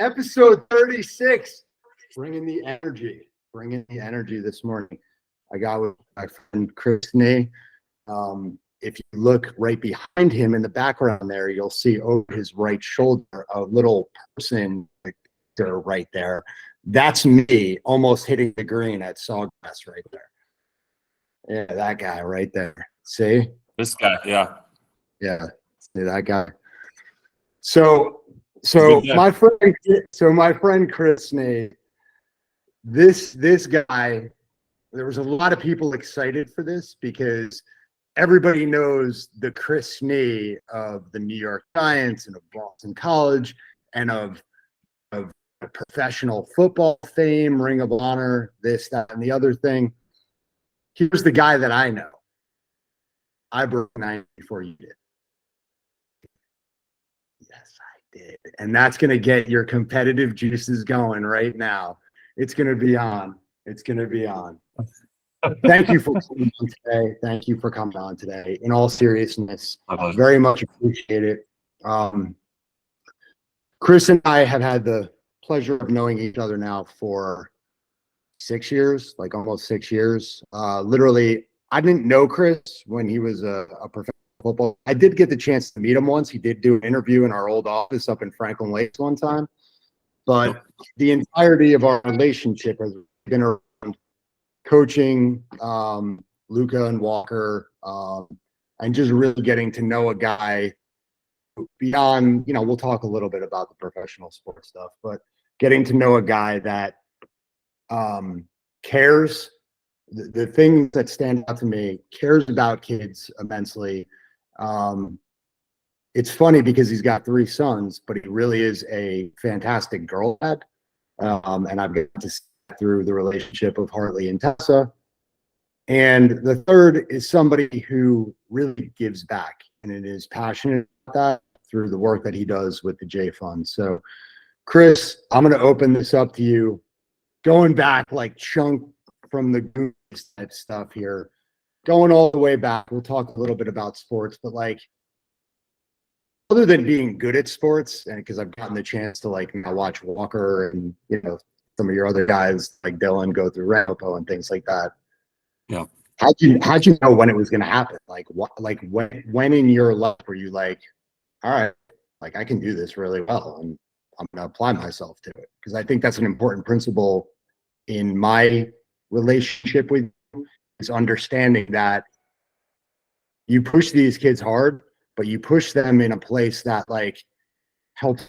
Episode 36. Bringing the energy this morning. I got with my friend Chris Snee. If you look right behind him in the background there, you'll see over his right shoulder a little person right there. That's me almost hitting the green at Sawgrass right there. Yeah, that guy right there. See? This guy, yeah. Yeah, see that guy. So my friend Chris Snee, this guy, there was a lot of people excited for this because everybody knows the Chris Snee of the New York Giants and of Boston College and of professional football fame, Ring of Honor, this, that, and the other thing. Here's the guy that I know. I broke 90 before you did. Yes, I did. And that's going to get your competitive juices going right now. It's going to be on. It's going to be on. Thank you for coming on today. Thank you for coming on today. In all seriousness, very much appreciate it. Chris and I have had the pleasure of knowing each other now for 6 years, like almost 6 years. Literally, I didn't know Chris when he was a professional football. I did get the chance to meet him once. He did do an interview in our old office up in Franklin Lakes one time. But the entirety of our relationship has been around coaching Luca and Walker, and just really getting to know a guy beyond, we'll talk a little bit about the professional sports stuff, but getting to know a guy that cares. The things that stand out to me, cares about kids immensely. It's funny because he's got 3 sons, but he really is a fantastic girl dad. And I've got to see through the relationship of Hartley and Tessa. And the third is somebody who really gives back and it is passionate about that through the work that he does with the J Fund. So, Chris, I'm going to open this up to you. Going back like chunk from the Goonies type stuff here, going all the way back. We'll talk a little bit about sports, but like, other than being good at sports, and because I've gotten the chance to like now watch Walker and some of your other guys like Dylan go through Ramapo and things like that. Yeah. How'd you know when it was going to happen? Like when in your life were you like, all right, like I can do this really well and I'm going to apply myself to it? Because I think that's an important principle in my relationship with you, is understanding that you push these kids hard, but you push them in a place that like helps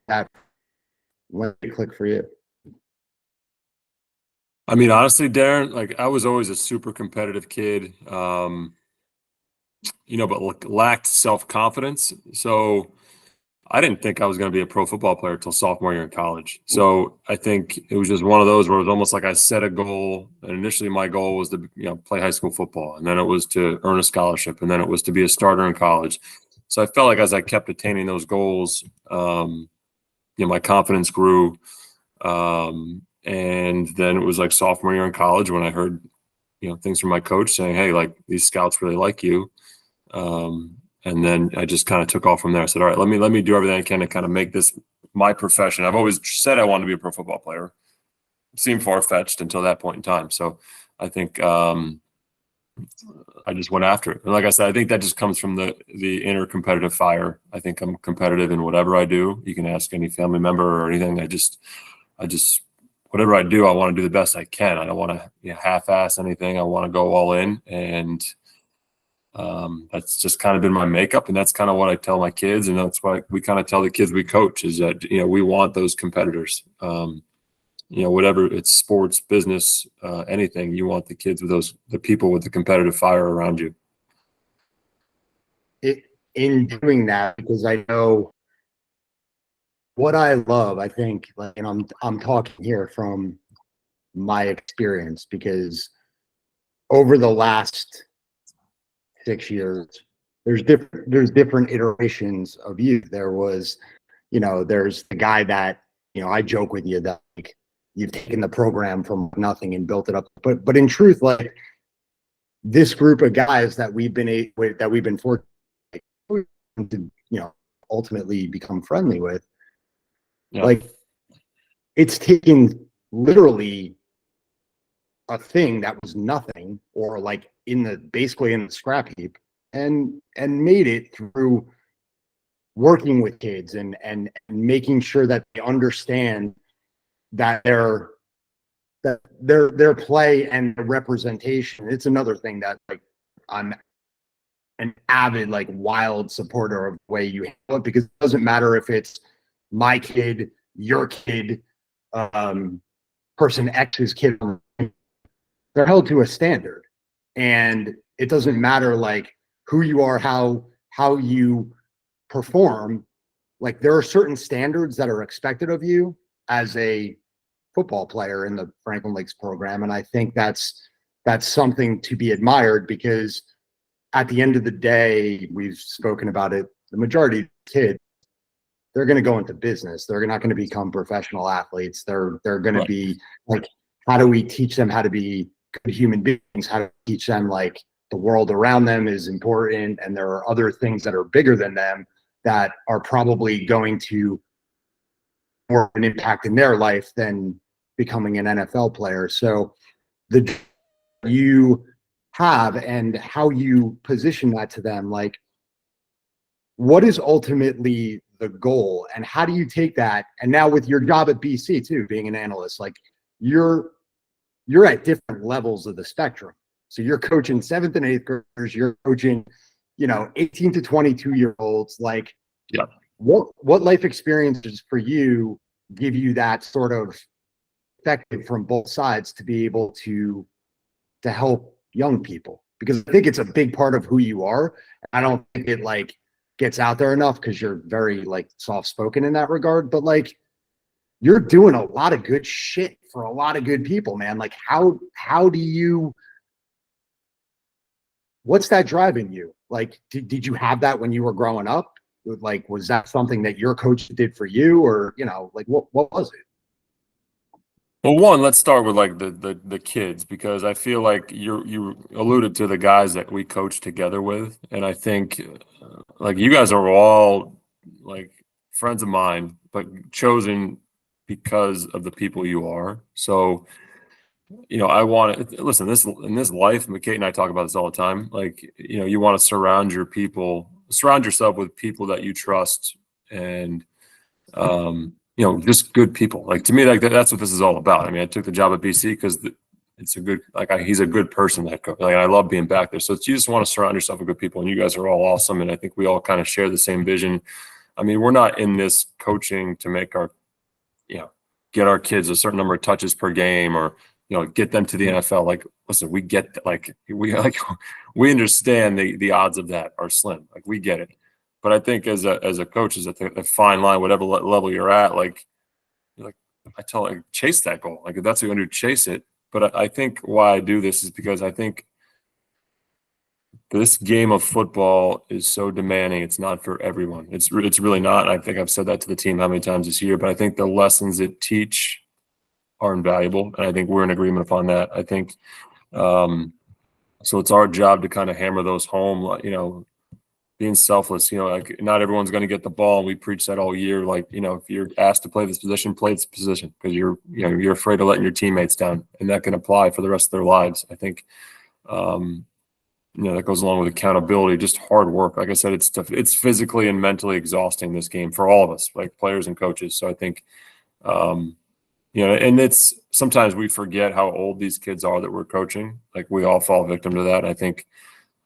that when they click for you. I mean, honestly, Darren, like I was always a super competitive kid, but lacked self-confidence. So I didn't think I was going to be a pro football player till sophomore year in college. So I think it was just one of those where it was almost like I set a goal, and initially my goal was to play high school football, and then it was to earn a scholarship, and then it was to be a starter in college. So I felt like as I kept attaining those goals, my confidence grew. And then it was like sophomore year in college when I heard, things from my coach saying, hey, like these scouts really like you. And then I just kind of took off from there. I said, all right, let me do everything I can to kind of make this my profession. I've always said I wanted to be a pro football player. It seemed far-fetched until that point in time. So I think I just went after it. And like I said, I think that just comes from the inner competitive fire. I think I'm competitive in whatever I do. You can ask any family member or anything. I just whatever I do, I want to do the best I can. I don't want to half-ass anything. I want to go all in, and that's just kind of been my makeup, and that's kind of what I tell my kids, and that's why we kind of tell the kids we coach is that we want those competitors. Whatever it's sports, business, anything, you want the kids with the people with the competitive fire around you. In doing that, because I know what I love, I think, and I'm talking here from my experience, because over the last 6 years, there's different iterations of you. There was, there's the guy that, I joke with you that like, you've taken the program from nothing and built it up. But in truth, like this group of guys that we've been fortunate to, ultimately become friendly with, Yeah. Like, it's taken literally a thing that was nothing, or like basically in the scrap heap, and made it through working with kids and making sure that they understand that their play and their representation. It's another thing that, like, I'm an avid, like, wild supporter of the way you handle it, because it doesn't matter if it's my kid, your kid, person X's kid. They're held to a standard, and it doesn't matter, like, who you are, how you perform. Like, there are certain standards that are expected of you as a football player in the Franklin Lakes program, and I think that's something to be admired, because at the end of the day, we've spoken about it, the majority of kids, they're going to go into business. They're not going to become professional athletes. They're going to be like, how do we teach them how to be good human beings? How to teach them, like, the world around them is important, and there are other things that are bigger than them that are probably going to more of an impact in their life than becoming an NFL player. So the you have and how you position that to them, like, what is ultimately the goal, and how do you take that? And now with your job at BC too, being an analyst, like, you're at different levels of the spectrum. So you're coaching 7th and 8th graders, you're coaching, 18 to 22-year-olds. Like, Yeah. What life experiences for you give you that sort of perspective from both sides to be able to help young people? Because I think it's a big part of who you are. I don't think it, like, gets out there enough, because you're very, like, soft-spoken in that regard, but, like, you're doing a lot of good shit for a lot of good people, man. Like, how do you, what's that driving you? Like, did you have that when you were growing up? Like, was that something that your coach did for you, or, like, what was it? Well, one, let's start with, like, the kids, because I feel like you alluded to the guys that we coach together with, and I think like, you guys are all, like, friends of mine, but chosen because of the people you are. So, I want to listen. This in this life, McKay and I talk about this all the time. Like, you want to surround yourself with people that you trust, and just good people. Like, to me, like, that's what this is all about. I mean, I took the job at BC because it's a good, like, he's a good person, that coach. Like, I love being back there. So you just want to surround yourself with good people, and you guys are all awesome. And I think we all kind of share the same vision. I mean, we're not in this coaching to make get our kids a certain number of touches per game, or get them to the NFL. Like, listen, we get, like, we understand the odds of that are slim. Like, we get it. But I think as a coach, is a fine line, whatever level you're at. Like, I tell, like, chase that goal. Like, if that's what you're going to do, chase it. But I think why I do this is because I think this game of football is so demanding. It's not for everyone. It's really not. And I think I've said that to the team how many times this year. But I think the lessons it teach are invaluable, and I think we're in agreement upon that. I think so. It's our job to kind of hammer those home. Being selfless. Like, not everyone's going to get the ball. And we preach that all year. Like, if you're asked to play this position, play this position, because you're afraid of letting your teammates down, and that can apply for the rest of their lives. I think, that goes along with accountability, just hard work. Like I said, it's physically and mentally exhausting, this game, for all of us, like players and coaches. So I think, and it's sometimes we forget how old these kids are that we're coaching. Like, we all fall victim to that, I think.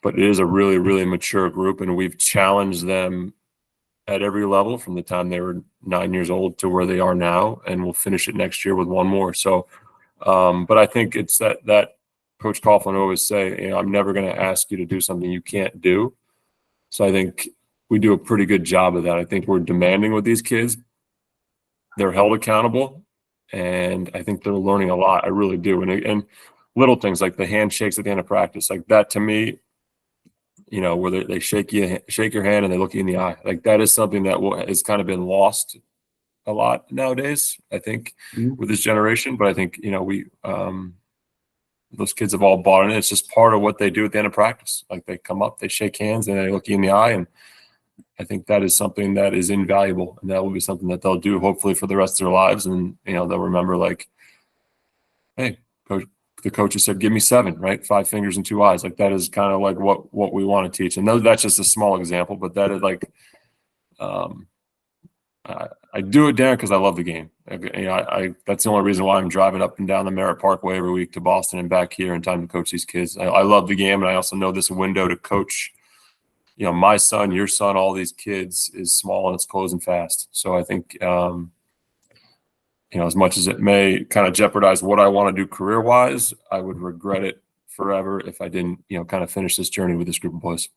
But it is a really, really mature group, and we've challenged them at every level from the time they were 9 years old to where they are now, and we'll finish it next year with one more. So, but I think it's that Coach Coughlin always say, I'm never going to ask you to do something you can't do. So I think we do a pretty good job of that. I think we're demanding with these kids. They're held accountable, and I think they're learning a lot. I really do. And little things like the handshakes at the end of practice, like that, to me, where they shake your hand and they look you in the eye. Like, that is something that has kind of been lost a lot nowadays, I think, with this generation. But I think, those kids have all bought in. It's just part of what they do at the end of practice. Like, they come up, they shake hands, and they look you in the eye, and I think that is something that is invaluable, and that will be something that they'll do hopefully for the rest of their lives. And, they'll remember like, hey, coach, the coaches said, give me 7, right? 5 fingers and 2 eyes. Like that is kind of like what we want to teach. And that's just a small example, but that is like, I do it, Darren, because I love the game. That's the only reason why I'm driving up and down the Merritt Parkway every week to Boston and back here in time to coach these kids. I love the game, and I also know this window to coach, my son, your son, all these kids is small and it's closing fast. So I think, as much as it may kind of jeopardize what I want to do career-wise, I would regret it forever if I didn't, kind of finish this journey with this group of boys.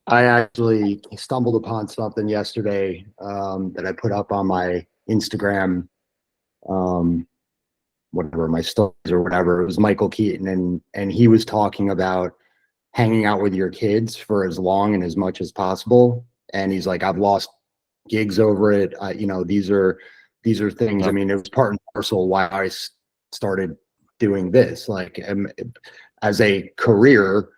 I actually stumbled upon something yesterday that I put up on my Instagram, whatever, my stories or whatever. It was Michael Keaton, and he was talking about hanging out with your kids for as long and as much as possible. And he's like, I've lost gigs over it. These are things. I mean, it was part and parcel why I started doing this. Like, as a career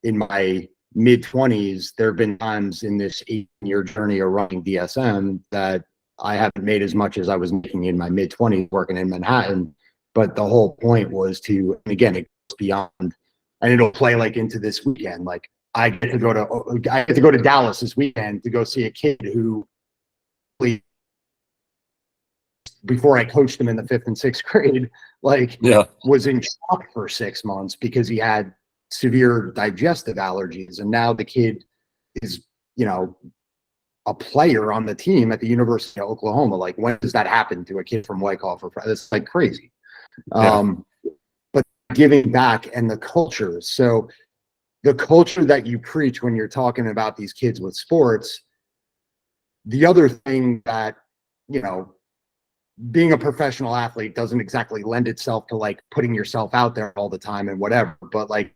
in my mid-20s, there have been times in this 8-year journey of running DSM that I haven't made as much as I was making in my mid-20s working in Manhattan. But the whole point was to, and again, it goes beyond, and it'll play like into this weekend. Like I get to go to Dallas this weekend to go see a kid who, before I coached him in the 5th and 6th grade, was in shock for 6 months because he had severe digestive allergies. And now the kid is, a player on the team at the University of Oklahoma. Like, when does that happen to a kid from Wyckoff? It's like crazy. Yeah. But giving back and the culture. So the culture that you preach when you're talking about these kids with sports, the other thing that, being a professional athlete doesn't exactly lend itself to like putting yourself out there all the time and whatever, but like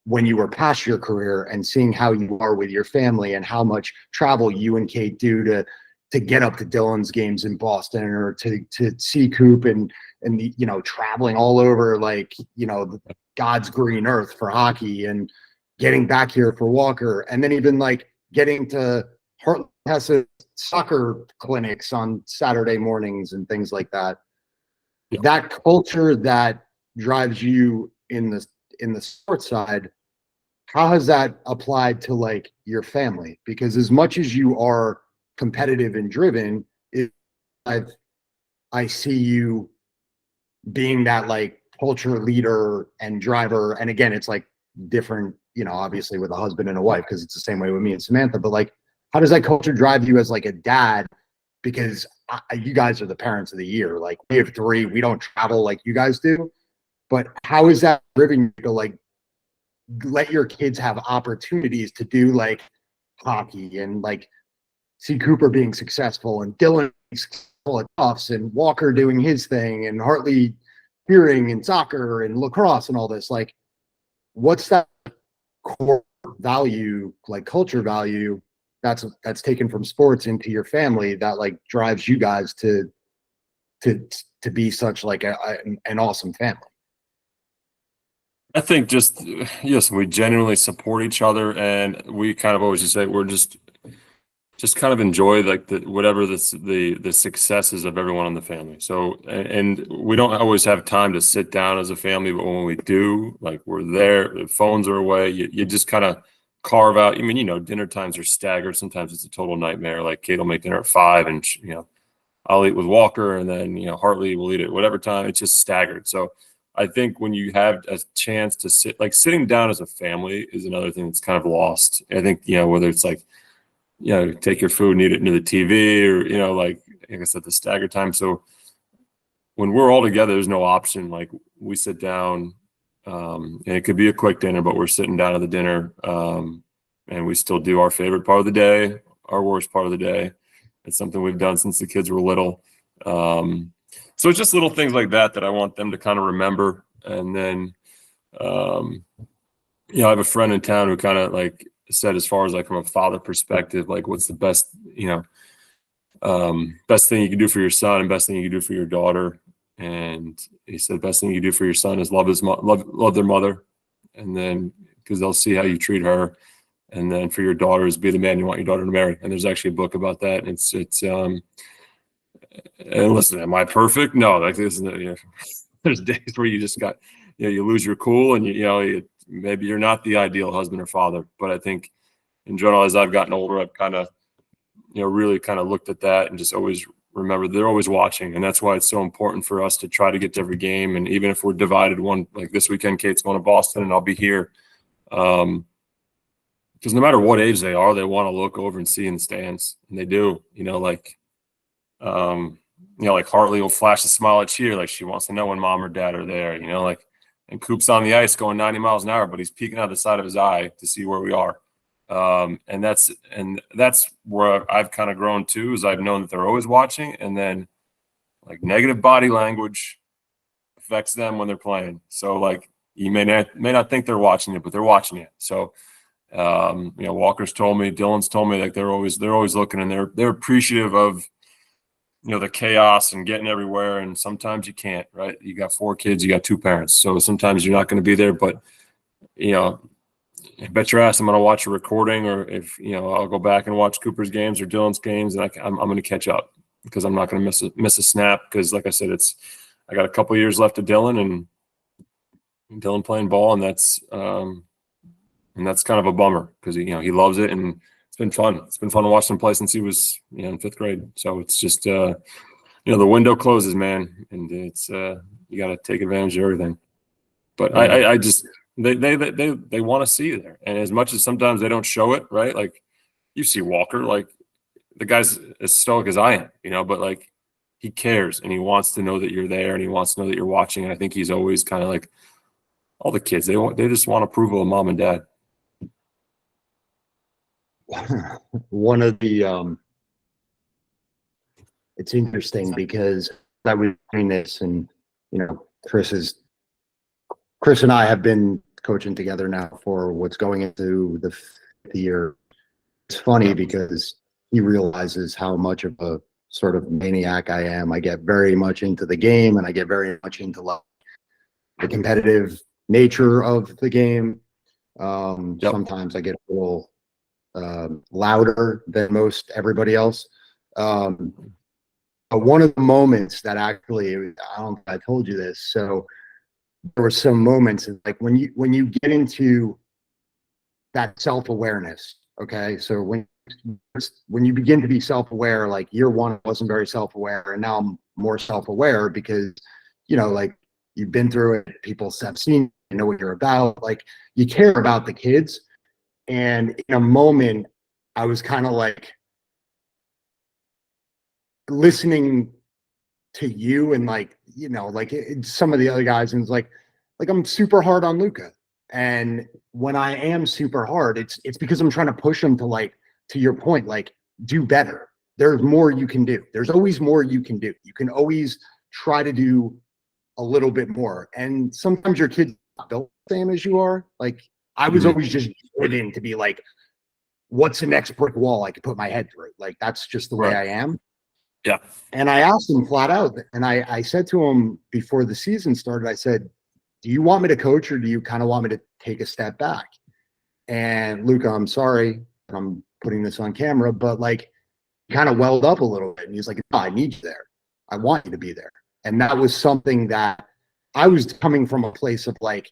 when you were past your career and seeing how you are with your family and how much travel you and Kate do to get up to Dylan's games in Boston or to see Coop and traveling all over, like, God's green earth for hockey and getting back here for Walker. And then even like getting to Heartland Hesse soccer clinics on Saturday mornings and things like that. Yeah. That culture that drives you in the sports side, how has that applied to like your family? Because as much as you are competitive and driven, I see you being that like culture leader and driver. And again, it's like different, obviously with a husband and a wife, because it's the same way with me and Samantha, but like, how does that culture drive you as like a dad? Because you guys are the parents of the year. Like, we have 3, we don't travel like you guys do, but how is that driven you to like let your kids have opportunities to do like hockey and like see Cooper being successful and Dylan being successful at Tufts and Walker doing his thing and Hartley cheering and soccer and lacrosse and all this? Like, what's that core value, like culture value, that's taken from sports into your family that like drives you guys to be such like an awesome family? I think just, yes, we genuinely support each other, and we kind of always just say we're just kind of enjoy like the successes of everyone in the family. So, and we don't always have time to sit down as a family, but when we do, like, we're there, the phones are away, you just kind of carve out. I mean, dinner times are staggered. Sometimes it's a total nightmare. Like, Kate will make dinner at 5 and I'll eat with Walker, and then, Hartley will eat at whatever time. It's just staggered. So I think when you have a chance to sitting down as a family is another thing that's kind of lost. I think, whether it's like, take your food and eat it into the TV, or, like I said, the staggered time. So when we're all together, there's no option. Like, we sit down, and it could be a quick dinner, but we're sitting down at the dinner, and we still do our favorite part of the day, our worst part of the day. It's something we've done since the kids were little. So it's just little things like that I want them to kind of remember. And then, I have a friend in town who kind of like said, as far as like from a father perspective, like, what's the best, best thing you can do for your son and best thing you can do for your daughter? And he said, best thing you can do for your son is love their mother. And then, because they'll see how you treat her. And then for your daughters, be the man you want your daughter to marry. And there's actually a book about that. And and listen, am I perfect? No, like this, there's days where you just got, you lose your cool, and maybe you're not the ideal husband or father. But I think in general, as I've gotten older, I've kind of, really kind of looked at that and just always remember they're always watching. And that's why it's so important for us to try to get to every game. And even if we're divided, one, like this weekend, Kate's going to Boston and I'll be here. Because no matter what age they are, they want to look over and see in the stands, and they do. Like Hartley will flash a smile at cheer, like she wants to know when mom or dad are there. And Coop's on the ice going 90 miles an hour, but he's peeking out the side of his eye to see where we are. And that's where I've kind of grown too, is I've known that they're always watching, and then like negative body language affects them when they're playing. So like you may not think they're watching it, but they're watching it. So Walker's told me, Dylan's told me, like they're always looking, and they're appreciative of the chaos and getting everywhere. And sometimes you can't, right? You got 4 kids, you got 2 parents, so sometimes you're not going to be there. But I bet your ass I'm going to watch a recording, or if I'll go back and watch Cooper's games or Dylan's games, and I'm going to catch up, because I'm not going to miss a snap. Because like I said, I got a couple of years left of Dylan and Dylan playing ball, and that's kind of a bummer, because he loves it, and it's been fun. It's been fun to watch him play since he was in 5th grade. So it's just the window closes, man, and it's you got to take advantage of everything. But I just they want to see you there, and as much as sometimes they don't show it, right? Like you see Walker, like the guy's as stoic as I am, but like he cares, and he wants to know that you're there, and he wants to know that you're watching. And I think he's always kind of like all the kids. They just want approval of mom and dad. One of the it's interesting because I was doing this, and Chris and I have been coaching together now for what's going into the 5th year. It's funny because he realizes how much of a sort of maniac I am. I get very much into the game, and I get very much into the competitive nature of the game. Sometimes I get a little louder than most everybody else. But one of the moments that actually, I don't think I told you this, so there were some moments like when you get into that self-awareness, okay? So when you begin to be self-aware, like year 1 I wasn't very self-aware, and now I'm more self-aware because like you've been through it, people have seen, know what you're about, like you care about the kids. And in a moment, I was kind of like listening to you and like, some of the other guys, and it's like I'm super hard on Luca. And when I am super hard, it's because I'm trying to push him to, like, to your point, like, do better. There's more you can do. There's always more you can do. You can always try to do a little bit more. And sometimes your kids are built the same as you are. Like I was always just driven to be like, what's the next brick wall I could put my head through? Like, that's just the way I am. Yeah. And I asked him flat out, and I said to him before the season started, I said, do you want me to coach, or do you kind of want me to take a step back? And Luca, I'm sorry, I'm putting this on camera, but like kind of welled up a little bit. And he's like, no, I need you there. I want you to be there. And that was something that I was coming from a place of like,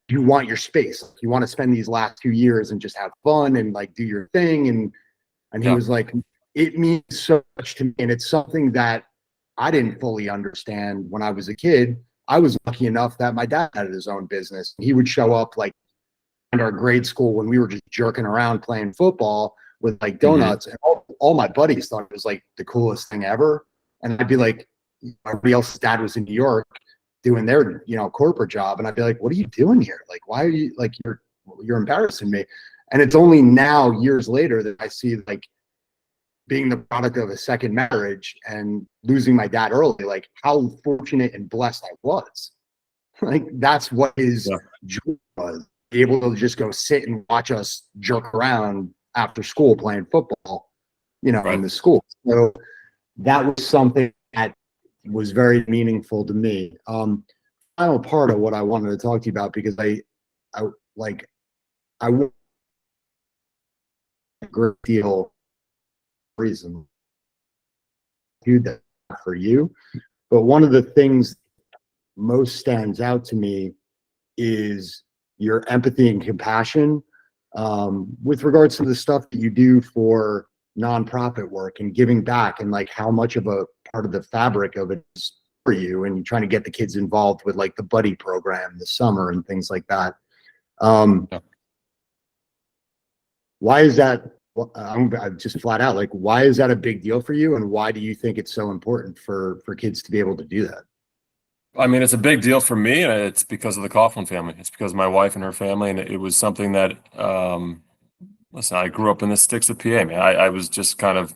you want your space. You want to spend these last 2 years and just have fun and like do your thing. And he was like, it means so much to me. And it's something that I didn't fully understand when I was a kid. I was lucky enough that my dad had his own business. He would show up like in our grade school when we were just jerking around playing football with like donuts. And all my buddies thought it was like the coolest thing ever. And I'd be like, everybody else's dad was in New York doing their, corporate job. And I'd be like, what are you doing here? Like, why are you like, you're embarrassing me. And it's only now, years later, that I see like being the product of a second marriage and losing my dad early, like how fortunate and blessed I was. Like that's what his joy was, be able to just go sit and watch us jerk around after school playing football, in the school. So that was something that was very meaningful to me. Final part of what I wanted to talk to you about, because I like I want a great deal of reason to do that for you. But one of the things most stands out to me is your empathy and compassion with regards to the stuff that you do for nonprofit work and giving back, and like how much of a part of the fabric of it is for you, and trying to get the kids involved with like the buddy program this summer and things like that. Why is that? I'm just flat out like, why is that a big deal for you, and why do you think it's so important for kids to be able to do that? I mean, it's a big deal for me, and it's because of the Coughlin family. It's because of my wife and her family, and it was something that, listen, I grew up in the sticks of PA, man. I was just kind of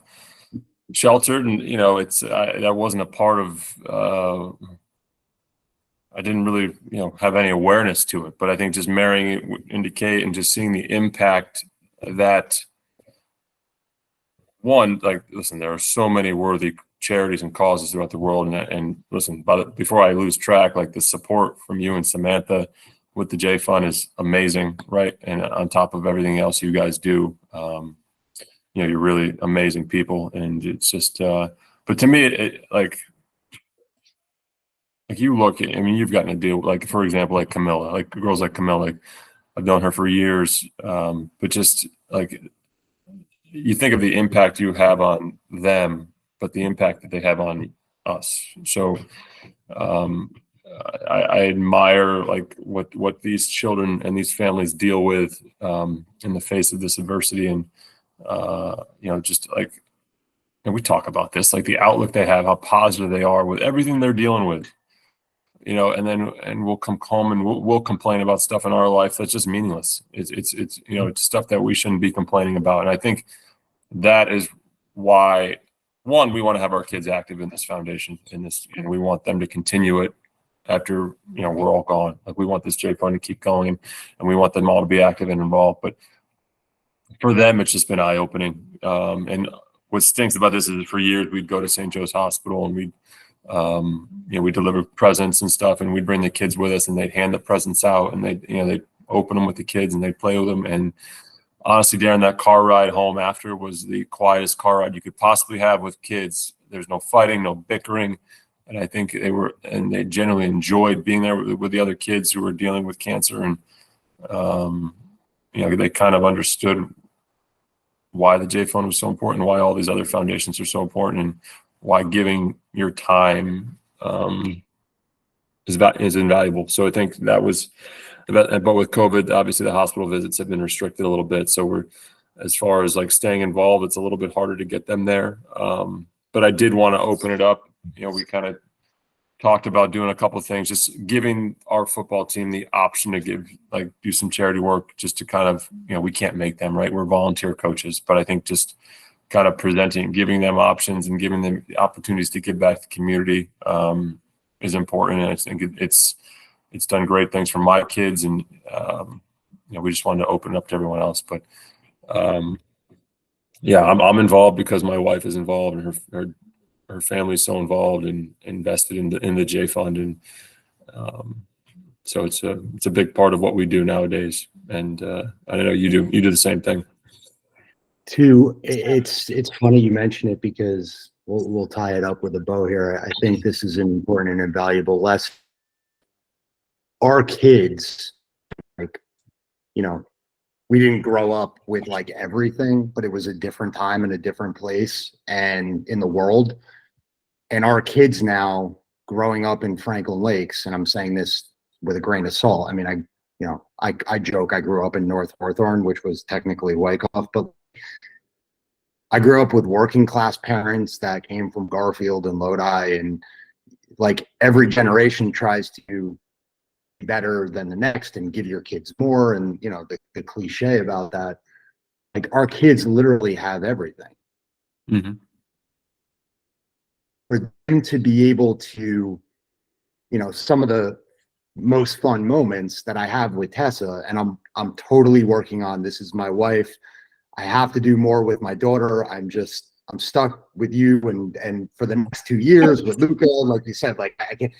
sheltered, and that wasn't a part of. I didn't really, have any awareness to it, but I think just marrying it would indicate, and just seeing the impact that one, like, listen, there are so many worthy charities and causes throughout the world, and listen, before I lose track, like the support from you and Samantha with the J Fund is amazing, right? And on top of everything else you guys do, you're really amazing people, and it's just, but to me, it like you look at, I mean, you've gotten to deal, like, for example, like Camilla, like girls like Camilla, like I've known her for years, but just like, you think of the impact you have on them, but the impact that they have on us. So I admire like what these children and these families deal with in the face of this adversity, and just like, and we talk about this, like the outlook they have, how positive they are with everything they're dealing with. And we'll come home and we'll complain about stuff in our life that's just meaningless. It's stuff that we shouldn't be complaining about. And I think that is why, one, we want to have our kids active in this foundation, and we want them to continue it after, we're all gone. Like, we want this J Fund to keep going, and we want them all to be active and involved. But for them, it's just been eye opening. And what stinks about this is, for years we'd go to St. Joe's Hospital, and we deliver presents and stuff, and we'd bring the kids with us, and they'd hand the presents out, and they'd open them with the kids, and they'd play with them. And honestly, Darren, that car ride home after was the quietest car ride you could possibly have with kids. There's no fighting, no bickering. And I think they generally enjoyed being there with the other kids who were dealing with cancer. And, they kind of understood why the J Fund was so important, why all these other foundations are so important, and why giving your time is invaluable. So I think that was, but with COVID, obviously the hospital visits have been restricted a little bit. So as far as like staying involved, it's a little bit harder to get them there. But I did want to open it up. We kind of talked about doing a couple of things, just giving our football team the option to do some charity work, just to kind of, we can't make them, right? We're volunteer coaches, but I think just kind of giving them options and giving them the opportunities to give back to the community is important. And I think it's done great things for my kids, and we just wanted to open it up to everyone else. But I'm involved because my wife is involved, and her family is so involved and invested in the J Fund, and so it's a big part of what we do nowadays. And I know you do the same thing. It's funny you mention it, because we'll tie it up with a bow here. I think this is an important and invaluable lesson. Our kids, like, we didn't grow up with like everything, but it was a different time and a different place and in the world. And our kids now, growing up in Franklin Lakes, and I'm saying this with a grain of salt. I mean, I joke I grew up in North Hawthorne, which was technically Wyckoff, but I grew up with working class parents that came from Garfield and Lodi, and like every generation tries to be better than the next and give your kids more. And the cliche about that, like, our kids literally have everything. Mm-hmm. For them to be able to, some of the most fun moments that I have with Tessa, and I'm totally working on, this is my wife, I have to do more with my daughter. I'm stuck with you and for the next 2 years with Luca. Like you said, like, I get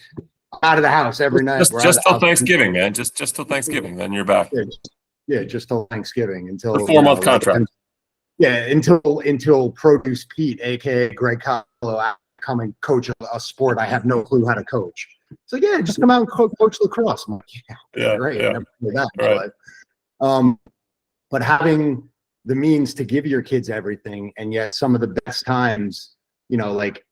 out of the house every night. Just till Thanksgiving, man. Just till Thanksgiving, then you're back. Yeah, just till Thanksgiving until A 4-month contract. Yeah, until Produce Pete, aka Greg Colo, come and coach a sport I have no clue how to coach. So yeah, just come out and coach lacrosse. I'm like, yeah, great. Yeah. I never did that in Right. my life. But having the means to give your kids everything, and yet some of the best times, like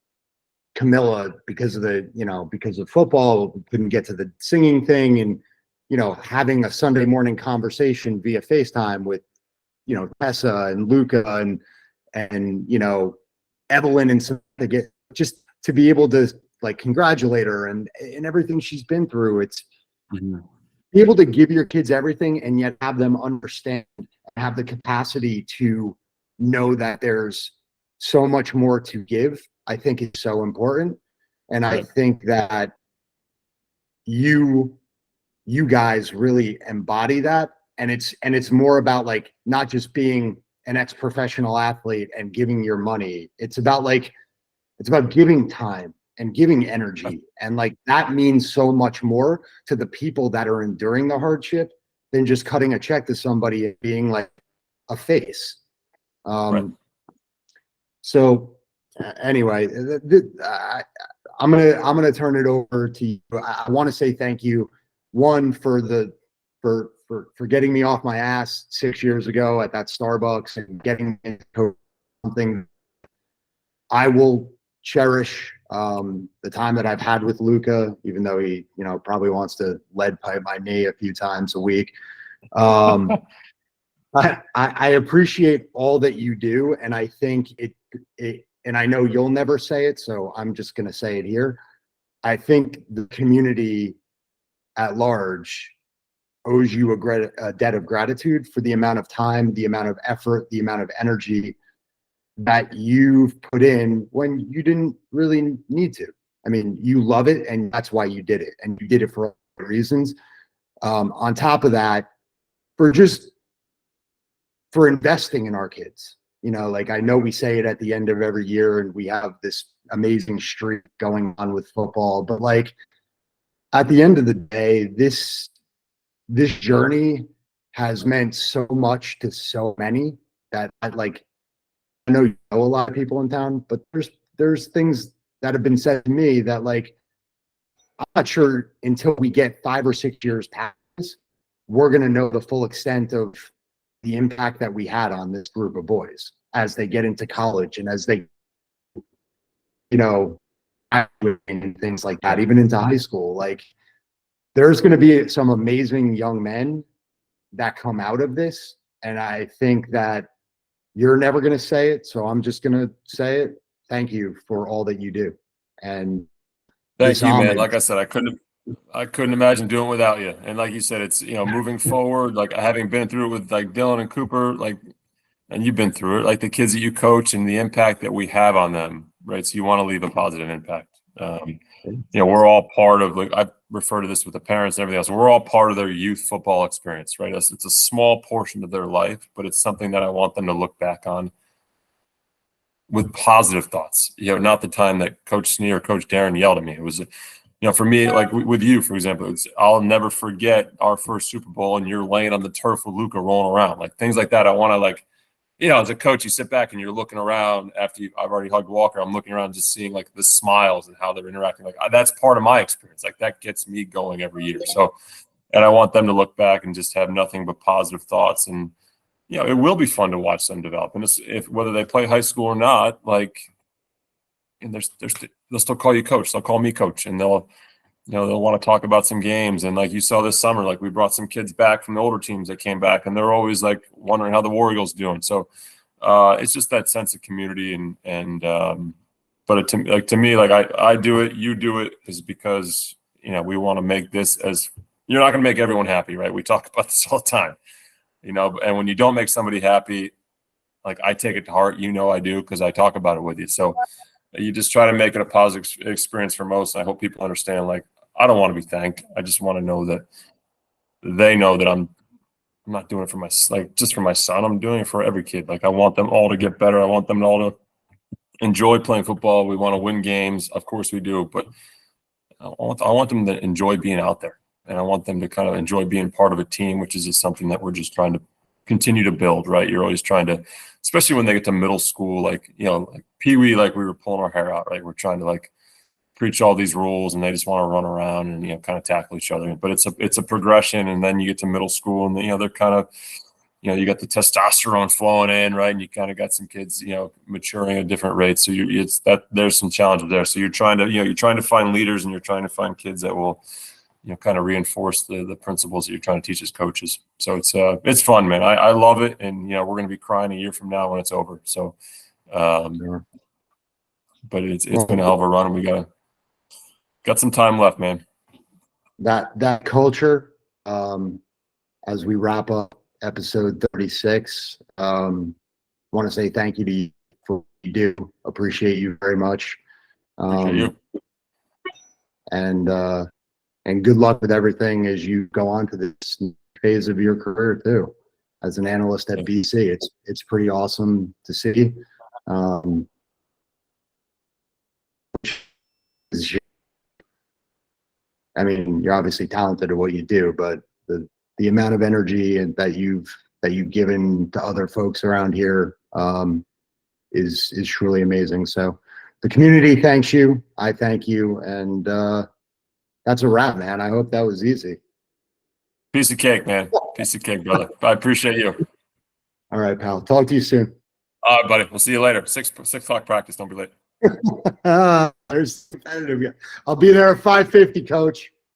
Camilla, because of football, couldn't get to the singing thing, and having a Sunday morning conversation via FaceTime with Tessa and Luca and Evelyn and some to get just to be able to like congratulate her and everything she's been through. It's be able to give your kids everything and yet have them understand, have the capacity to know that there's so much more to give, I think is so important. And I think that you guys really embody that. And it's more about like not just being an ex-professional athlete and giving your money. It's about giving time and giving energy. And like that means so much more to the people that are enduring the hardship than just cutting a check to somebody and being like a face. So anyway, I'm gonna turn it over to you. I want to say thank you, one, for getting me off my ass 6 years ago at that Starbucks and getting into something I will cherish. The time that I've had with Luca, even though he probably wants to lead pipe my knee a few times a week. I appreciate all that you do, and I think it and I know you'll never say it, so I'm just going to say it here. I think the community at large owes you a debt of gratitude for the amount of time, the amount of effort, the amount of energy that you've put in when you didn't really need to. I mean, you love it, and that's why you did it, and you did it for other reasons. On top of that, for investing in our kids. Like I know we say it at the end of every year and we have this amazing streak going on with football, but like at the end of the day, this journey has meant so much to so many that I know a lot of people in town, but there's things that have been said to me that like I'm not sure until we get 5 or 6 years past, we're going to know the full extent of the impact that we had on this group of boys as they get into college and as they, and things like that, even into high school. Like there's going to be some amazing young men that come out of this. And I think that you're never going to say it. So I'm just going to say it. Thank you for all that you do. And thank you, man. Like I said, I couldn't imagine doing it without you. And like you said, it's, moving forward, like having been through it with like Dylan and Cooper, like, and you've been through it, like the kids that you coach and the impact that we have on them, right? So you want to leave a positive impact. We're all part of, like, I refer to this with the parents and everything else. We're all part of their youth football experience, right? It's a small portion of their life, but it's something that I want them to look back on with positive thoughts. Not the time that Coach Snee or Coach Darren yelled at me. It was, for me, like with you, for example, I'll never forget our first Super Bowl and you're laying on the turf with Luca rolling around, like things like that. I want to, like, as a coach, you sit back and you're looking around after I've already hugged Walker. I'm looking around just seeing like the smiles and how they're interacting. Like that's part of my experience. Like that gets me going every year. So, and I want them to look back and just have nothing but positive thoughts. And, it will be fun to watch them develop. And if whether they play high school or not, like, and they'll still call you coach. They'll call me coach, and they'll want to talk about some games. And like you saw this summer, like we brought some kids back from the older teams that came back, and they're always like wondering how the War Eagles doing. So it's just that sense of community but to me, like I do it, you do it, is because we want to make this as you're not going to make everyone happy, right? We talk about this all the time, and when you don't make somebody happy, like I take it to heart, I do, because I talk about it with you. So you just try to make it a positive experience for most. I hope people understand, like, I don't want to be thanked. I just want to know that they know that I'm not doing it for just for my son. I'm doing it for every kid. Like I want them all to get better. I want them all to enjoy playing football. We want to win games. Of course we do, but I want them to enjoy being out there and I want them to kind of enjoy being part of a team, which is just something that we're just trying to continue to build, right? You're always trying to, especially when they get to middle school, like, like Pee Wee, like we were pulling our hair out, right? We're trying to like preach all these rules and they just want to run around and, kind of tackle each other. But it's a progression. And then you get to middle school and, they're kind of, you got the testosterone flowing in, right? And you kind of got some kids, maturing at different rates. So there's some challenges there. So you're trying to find leaders and you're trying to find kids that will, kind of reinforce the principles that you're trying to teach as coaches. So it's fun, man. I love it. And, we're going to be crying a year from now when it's over. So, Sure. but it's been a hell of a run and we got some time left, man. That culture, as we wrap up episode 36, want to say thank you to you for what you do. Appreciate you very much. Appreciate you. And good luck with everything as you go on to this phase of your career too. As an analyst at BC, it's pretty awesome to see. I mean, you're obviously talented at what you do, but the amount of energy and that you've given to other folks around here is truly amazing. So the community thanks you. I thank you, and that's a wrap, man. I hope that was easy. Piece of cake, man. Piece of cake, brother. I appreciate you. All right, pal. Talk to you soon. All right, buddy. We'll see you later. 6:00 practice. Don't be late. There's competitive. I'll be there at 5:50, coach.